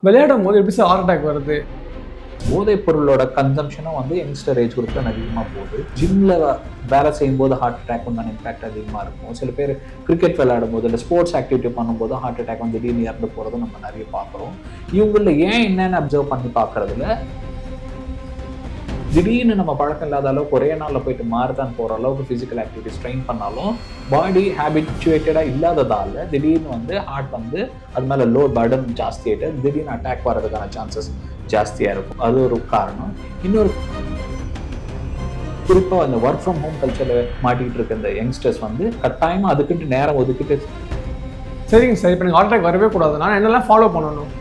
விளையாடும்போது எப்படி sir heart attack வருது? போதைப் பொருளோட கன்சம்ஷனும் வந்து யங்ஸ்டர் ஏஜ் குரூப்ல அதிகமாக போகுது. ஜிம்ல வேலை செய்யும்போது ஹார்ட் அட்டாக் உண்டான இம்பாக்ட் அதிகமாக இருக்கும். சில பேர் கிரிக்கெட் விளையாடும் போது இல்லை ஸ்போர்ட்ஸ் ஆக்டிவிட்டி பண்ணும்போது ஹார்ட் அட்டாக் வந்து திடீர்னு இறந்து போகிறதும் நம்ம நிறைய பார்க்குறோம். இவங்களில் ஏன் என்னென்னு அப்சர்வ் பண்ணி பார்க்கறதுல திடீர்னு நம்ம பழக்கம் இல்லாத அளவுக்கு ஒரே நாளில் போயிட்டு மாரத்தான் போகிற அளவுக்கு ஃபிசிக்கல் ஆக்டிவிட்டிஸ் ட்ரெயின் பண்ணாலும் பாடி ஹேபிச்சுவேட்டடாக இல்லாததால் திடீர்னு வந்து ஹார்ட் வந்து அது மேலே லோட் பர்டன் ஜாஸ்தி ஆகிட்டு திடீர்னு அட்டாக் வர்றதுக்கான சான்சஸ் ஜாஸ்தியாக இருக்கும். அது ஒரு காரணம். இன்னொரு குறிப்பாக இந்த ஒர்க் ஃப்ரம் ஹோம் கல்ச்சரில் மாட்டிகிட்டு இருக்க இந்த யங்ஸ்டர்ஸ் வந்து கட்டாயமாக அதுக்குன்ட்டு நேரம் ஒதுக்கிட்டு சரிங்க சார், இப்போ எனக்கு ஹார்ட் அட்டாக் வரவே கூடாது, நான் என்னெல்லாம் ஃபாலோ பண்ணணும்?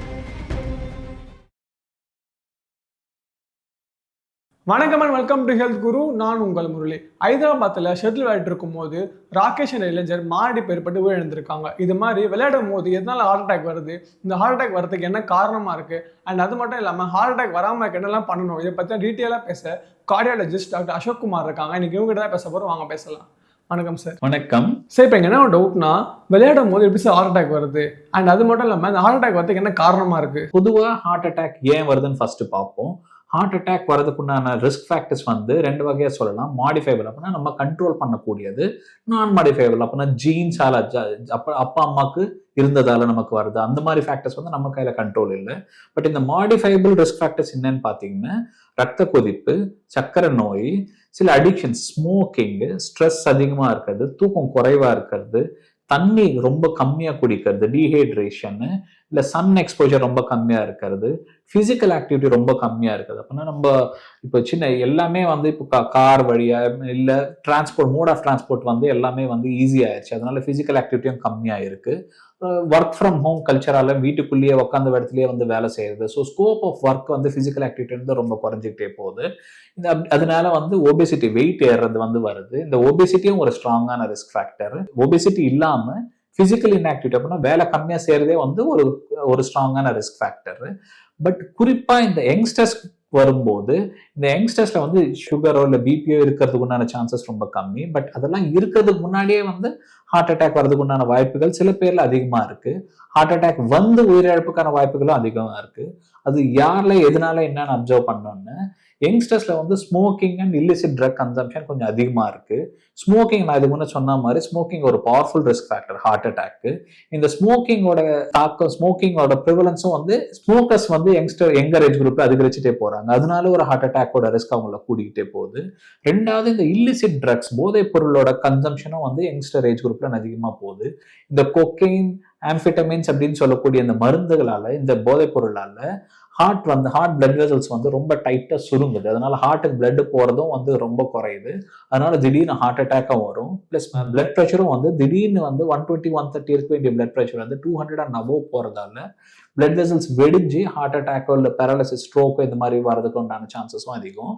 வணக்கம் அண்ட் வெல்கம் டு ஹெல்த் குரு. நான் உங்கள் முரளி. ஹைதராபாத்தில் ஷட்டில் விளையாட்டு இருக்கும் போது ராகேஷ் என்ற இளைஞர் மாரடி ஏற்பட்டு உயிரிழந்திருக்காங்க. இது மாதிரி விளையாடும் போது எதனால ஹார்ட் அட்டாக் வருது, இந்த ஹார்ட் அட்டாக் வரதுக்கு என்ன காரணமாக இருக்குது, அண்ட் அது மட்டும் இல்லாமல் ஹார்ட் அட்டாக் வராமல் இருக்க என்னெல்லாம் பண்ணணும், இதை பற்றி டீட்டெயிலாக பேச கார்டியாலஜிஸ்ட் டாக்டர் அசோக் குமார் இருக்காங்க. இன்னைக்கு இவங்ககிட்ட தான் பேச போகிறோம், வாங்க பேசலாம். வணக்கம் சார். வணக்கம் சார். இப்போ என்ன டவுட்னா, விளையாடும் போது எப்படி சார் ஹார்ட் அட்டாக் வருது, அண்ட் அது மட்டும் இல்லாமல் இந்த ஹார்ட் அட்டாக் வரதுக்கு என்ன காரணமாக இருக்குது? பொதுவாக ஹார்ட் அட்டாக் ஏன் வருதுன்னு ஃபர்ஸ்ட் பார்ப்போம். ஹார்ட் அட்டாக் வரதுக்குண்டான ரிஸ்க் ஃபேக்டர்ஸ் வந்து ரெண்டு வகையாக சொல்லலாம். மாடிஃபைபிள் அப்படின்னா நம்ம கண்ட்ரோல் பண்ணக்கூடியது, நான் மாடிஃபைபிள் அப்படின்னா ஜீன்ஸால் அப்பா அம்மாவுக்கு இருந்ததால நமக்கு வருது. அந்த மாதிரி ஃபேக்டர்ஸ் வந்து நம்ம கையில் கண்ட்ரோல் இல்லை. பட் இந்த மாடிஃபைபிள் ரிஸ்க் ஃபேக்டர்ஸ் என்னன்னு பார்த்தீங்கன்னா ரத்த கொதிப்பு, சர்க்கரை நோய், சில அடிக்ஷன், ஸ்மோக்கிங்கு, ஸ்ட்ரெஸ் அதிகமாக இருக்கிறது, தூக்கம் குறைவாக இருக்கிறது, தண்ணி ரொம்ப கம்மியாக குடிக்கிறது, டீஹைட்ரேஷனு, இல்லை சன் எக்ஸ்போஜர் ரொம்ப கம்மியாக இருக்கிறது, ஃபிசிக்கல் ஆக்டிவிட்டி ரொம்ப கம்மியாக இருக்குது. அப்படின்னா நம்ம இப்போ சின்ன எல்லாமே வந்து இப்போ கார் வழியாக இல்லை டிரான்ஸ்போர்ட், மோட் ஆஃப் டிரான்ஸ்போர்ட் வந்து எல்லாமே வந்து ஈஸியாகிடுச்சு. அதனால ஃபிசிக்கல் ஆக்டிவிட்டியும் கம்மியாக இருக்குது. ஒர்க் ஃப்ரம் ஹோம் கல்ச்சரால வீட்டுக்குள்ளேயே உட்காந்து இடத்துலயே வந்து வேலை செய்யுது. ஸோ ஸ்கோப் ஆஃப் ஒர்க் வந்து ஃபிசிக்கல் ஆக்டிவிட்டி வந்து ரொம்ப குறைஞ்சிக்கிட்டே போகுது. அதனால வந்து ஒபேசிட்டி, வெயிட் ஏறுறது வந்து வருது. இந்த ஒபேசிட்டியும் ஒரு ஸ்ட்ராங்கான ரிஸ்க் ஃபேக்டர். ஒபேசிட்டி இல்லாம பிசிக்கல் இன்ஆக்டிவிட்டி அப்படின்னா வேலை கம்மியா செய்யறதே வந்து ஒரு ஸ்ட்ராங்கான ரிஸ்க் ஃபேக்டர். பட் குறிப்பா இந்த யங்ஸ்டர்ஸ் வரும்போது இந்த யங்ஸ்டர்ஸ்ல வந்து சுகரோ இல்லை பிபியோ இருக்கிறதுக்கு உண்டான சான்சஸ் ரொம்ப கம்மி. பட் அதெல்லாம் இருக்கிறதுக்கு முன்னாடியே வந்து ஹார்ட் அட்டாக் வர்றதுக்கு உண்டான வாய்ப்புகள் சில பேர்ல அதிகமா இருக்கு. ஹார்ட் அட்டாக் வந்து உயிரிழப்புக்கான வாய்ப்புகளும் அதிகமா இருக்கு. அது யார்ல எதனால என்னன்னு அப்சர்வ் பண்ணோம்னு, யங்ஸ்டர்ஸ்ல வந்து smoking and illicit drug consumption கொஞ்சம் அதிகமா இருக்கு. ஸ்மோக்கிங் நான் இதுக்கு முன்னே சொன்ன மாதிரி ஸ்மோக்கிங் ஒரு பவர்ஃபுல் ரிஸ்க் ஃபேக்டர் ஹார்ட் அட்டாக்கு. இந்த ஸ்மோக்கிங்கோட தாக்கம், ஸ்மோக்கிங்கோட ப்ரிவலன்ஸும் வந்து ஸ்மோக்கர்ஸ் வந்து யங்கர் ஏஜ் குரூப்ல அதிகரிச்சுட்டே போறாங்க. அதனால ஒரு ஹார்ட் அட்டாக்கோட ரிஸ்க் அவங்கள கூடிக்கிட்டே போகுது. ரெண்டாவது, இந்த இல்லிசிட் ட்ரக்ஸ், போதைப் பொருளோட கன்சம்ஷனும் வந்து யங்ஸ்டர் ஏஜ் குரூப்ல அதிகமா போகுது. இந்த கொக்கைன், ஆம்பிட்டமின்ஸ் அப்படின்னு சொல்லக்கூடிய இந்த மருந்துகளால, இந்த போதைப் பொருளால ஹார்ட் பிளட் வெசல்ஸ் வந்து ரொம்ப டைட்டா சுருங்குது. அதனால ஹார்ட்டுக்கு பிளட் போறதும் வந்து ரொம்ப குறையுது. அதனால திடீர்னு ஹார்ட் அட்டாக்கும் வரும். பிளஸ் பிளட் ப்ரெஷரும் வந்து திடீர்னு வந்து 120, 130 இருக்க வேண்டிய பிளட் ப்ரெஷர் வந்து 200 அண்ட் அபோவ் போறதால பிளட் வெசல்ஸ் வெடிஞ்சு ஹார்ட் அட்டாக்கோ இல்லை பேரலிசிஸ், ஸ்ட்ரோக்கோ இந்த மாதிரி வரதுக்கு உண்டான சான்சஸும் அதிகம்.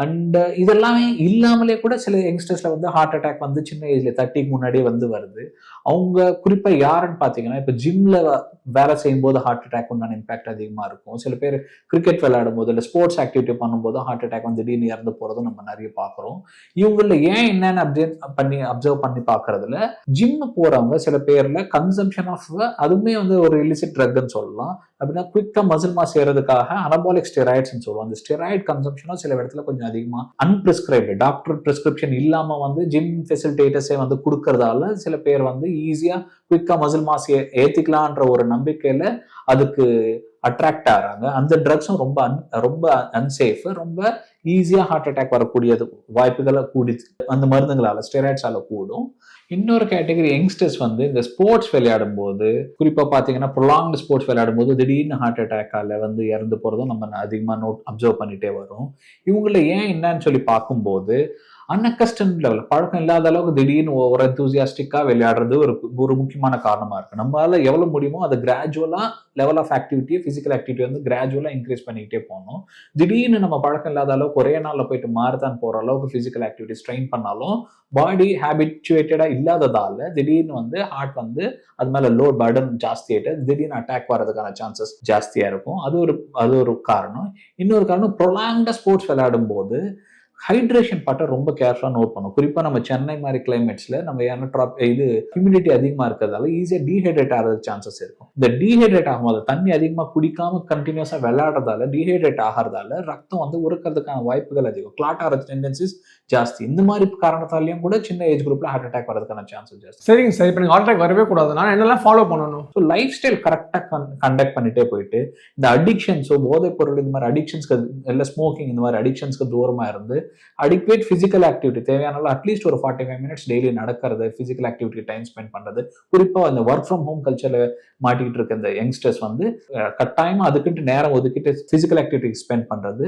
அண்ட் இதெல்லாமே இல்லாமலே கூட சில யங்ஸ்டர்ஸ்ல வந்து ஹார்ட் அட்டாக் வந்து சின்ன ஏஜ்ல 30க்கு முன்னாடியே வந்து வருது. அவங்க குறிப்பா யாருன்னு பாத்தீங்கன்னா, இப்ப ஜிம்ல வேலை செய்யும் போது ஹார்ட் அட்டாக் உண்டான இம்பாக்ட் அதிகமா இருக்கும். சில பேர் கிரிக்கெட் விளையாடும் போது இல்லை ஸ்போர்ட்ஸ் ஆக்டிவிட்டி பண்ணும்போது ஹார்ட் அட்டாக் வந்து திடீர்னு இறந்து போறதும் நம்ம நிறைய பாக்குறோம். இவங்கள ஏன் என்னன்னு அப்சர்வ் பண்ணி பாக்குறதுல ஜிம் போறவங்க சில பேர்ல கன்சம்ஷன் ஆஃப், அதுவுமே வந்து ஒரு இல்லிசிட் ட்ரக்னு சொல்லலாம். அப்படின்னா குவிக்கா மசில் மாஸ் ஏறதுக்காக அனபாலிக் ஸ்டெராய்ட்ஸ் சொல்லுவோம். அந்த ஸ்டெராய்ட் கன்சம்ஷனும் சில இடத்துல கொஞ்சம் அதிகமா அன்பிரிஸ்கிரைப்டு, டாக்டர் பிரிஸ்கிரிப்ஷன் இல்லாம வந்து ஜிம் ஃபெசிலிட்டேட்டர்ஸே வந்து கொடுக்கறதால சில பேர் வந்து ஈஸியா குவிக்கா மசில் மாஸ் ஏத்திக்கலான்ற ஒரு நம்பிக்கையில அதுக்கு அட்ராக்ட் ஆகிறாங்க. அந்த ட்ரக்ஸும் ரொம்ப அன்சேஃப், ரொம்ப ஈஸியா ஹார்ட் அட்டாக் வரக்கூடியது வாய்ப்புகளை கூடி அந்த மருந்துகளால, ஸ்டெராய்ட்ஸால கூடும். இன்னொரு கேட்டகரி யங்ஸ்டர்ஸ் வந்து இந்த ஸ்போர்ட்ஸ் விளையாடும் போது, குறிப்பா பாத்தீங்கன்னா ப்ரொலாங்டு ஸ்போர்ட்ஸ் விளையாடும் போது திடீர்னு ஹார்ட் அட்டாக்கால வந்து இறந்து போறதும் நம்ம அதிகமா அப்சர்வ் பண்ணிட்டே வரும். இவங்கள ஏன் என்னன்னு சொல்லி பார்க்கும்போது அன்அக்கஸ்டம்ட் லெவல், பழக்கம் இல்லாத அளவுக்கு திடீர்னு ஒரு எந்தூசியாஸ்டிக்கா விளையாடுறது ஒரு முக்கியமான காரணமா இருக்கு. நம்மளால எவ்வளவு முடியுமோ அதை கிராஜுவலா லெவல் ஆஃப் ஆக்டிவிட்டியை, பிசிக்கல் ஆக்டிவிட்டி வந்து கிராஜுவலா இன்க்ரீஸ் பண்ணிக்கிட்டே போகணும். திடீர்னு நம்ம பழக்கம் இல்லாத அளவுக்கு ஒரே நாள்ல போயிட்டு மாரத்தான் போற அளவுக்கு பிசிக்கல் ஆக்டிவிட்டி ஸ்ட்ரெயின் பண்ணாலும் பாடி ஹேபிச்சுவேட்டடா இல்லாததால திடீர்னு வந்து ஹார்ட் வந்து அது மேல லோட் பர்டன் ஜாஸ்தி ஆயிட்டு திடீர்னு அட்டாக் வர்றதுக்கான சான்சஸ் ஜாஸ்தியா இருக்கும். அது ஒரு காரணம். இன்னொரு காரணம், ப்ரொலாங்டா ஸ்போர்ட்ஸ் விளையாடும் போது ஹைட்ரேஷன் பார்ட்டை ரொம்ப கேர்ஃபுல்லாக நோட் பண்ணும். குறிப்பாக நம்ம சென்னை மாதிரி கிளைமேட்ஸில் நம்ம இது ஹியூமிடிட்டி அதிகமாக இருக்கிறதால ஈஸியாக டீஹைட்ரேட் ஆகிறதுக்கு சான்சஸ் இருக்கும். இந்த டீஹைட்ரேட் ஆகும்போது தண்ணி அதிகமாக குடிக்காம கண்டினியூஸாக விளையாடுறதால டீஹைட்ரேட் ஆகிறதால ரத்தம் வந்து உருக்கிறதுக்கான வாய்ப்புகள் அதிகம். கிளாட் ஆகிற டெண்டன்சிஸ் ஜாஸ்தி. இந்த மாதிரி காரணத்தாலையும் கூட சின்ன ஏஜ் குரூப்ல ஹார்ட் அட்டாக் வரதுக்கான சான்சஸ் ஜாஸ்தி. சரிங்க சார், இப்போ ஹார்ட் அட்டாக் வரவே கூடாதுன்னா என்னெல்லாம் ஃபாலோ பண்ணணும்? ஸோ லைஃப் ஸ்டைல் கரெக்டாக கண்டக்ட் பண்ணிட்டே போயிட்டு இந்த அடிக்ஷன்ஸோ போதைப் பொருள் இந்த மாதிரி அடிக்ஷன்ஸ்க்கு இல்லை ஸ்மோக்கிங் இந்த மாதிரி அடிக்ஷன்ஸ்க்கு தூரமாக இருந்து அடிக்வேட் ஃபிசிக்கல் ஆக்டிவிட்டி தேவையான அட்லீஸ்ட் ஒரு 45 மினிட்ஸ் டெய்லி நடக்கிறது, ஃபிசிக்கல் ஆக்டிவிட்டி டைம் ஸ்பெண்ட் பண்றது. குறிப்பாக இந்த ஒர்க் ஃப்ரம் ஹோம் கல்ச்சர்ல மாட்டிக்கிட்டு இருக்க இந்த யங்ஸ்டர்ஸ் வந்து கட்டாயமா அதுக்கிட்டு நேரம் ஒதுக்கிட்டு ஃபிசிக்கல் ஆக்டிவிட்டி ஸ்பெண்ட் பண்றது.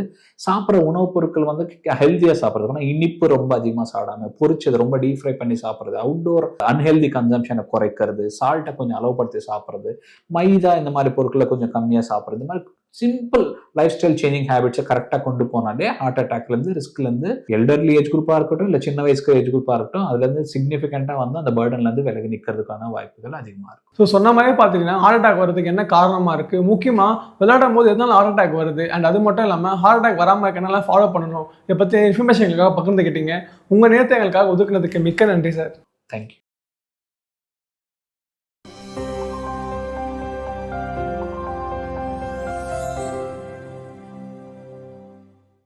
சாப்பிட்ற உணவுப் பொருட்கள் வந்து ஹெல்த்தியா சாப்பிட்றது. ஆனால் இனிப்பு ரொம்ப அதிகமாக சாப்பிடாம பொரிச்சது ரொம்ப டீப் ஃப்ரை பண்ணி சாப்பிட்றது, அவுட்டோர் அன்ஹெல்தி கன்சம்ஷனை குறைக்கிறது, சால்ட்டை கொஞ்சம் அளவுபடுத்தி சாப்பிட்றது, மைதா இந்த மாதிரி பொருட்களை கொஞ்சம் கம்மியாக சாப்பிட்றது. இந்த மாதிரி சிம்பிள் லைஃப் ஸ்டைல் சேஞ்சிங் ஹேபிட்ஸை கரெக்டாக கொண்டு போனாலே ஹார்ட் அட்டாக்லேருந்து ரிஸ்க்லேருந்து எல்டர்லி ஏஜ் குரூப்பாக இருக்கட்டும் இல்லை சின்ன வயசுக்கு ஏஜ் குரூப்பாக இருக்கட்டும் அதுலேருந்து சிக்னிஃபிகண்ட்டாக வந்து அந்த பேர்டன்லேருந்து விலகி நிற்கிறதுக்கான வாய்ப்புகள் அதிகமாக இருக்கும். ஸோ சொன்ன மாதிரி பார்த்தீங்கன்னா ஹார்ட் அட்டாக் வரதுக்கு என்ன காரணமாக இருக்குது, முக்கியமாக விளையாடும் போது எதனால ஹார்ட் அட்டாக் வருது, அண்ட் அது மட்டும் இல்லாமல் ஹார்ட் அட்டாக் வராமல் இருக்க என்னெல்லாம் ஃபாலோ பண்ணணும், இதை பற்றி இன்ஃபர்மேஷன் எங்களுக்காக பகிர்ந்துக்கிட்டீங்க. உங்கள் நேரத்தை எங்களுக்காக ஒதுக்குனதுக்கு மிக்க நன்றி சார். தேங்க்யூ.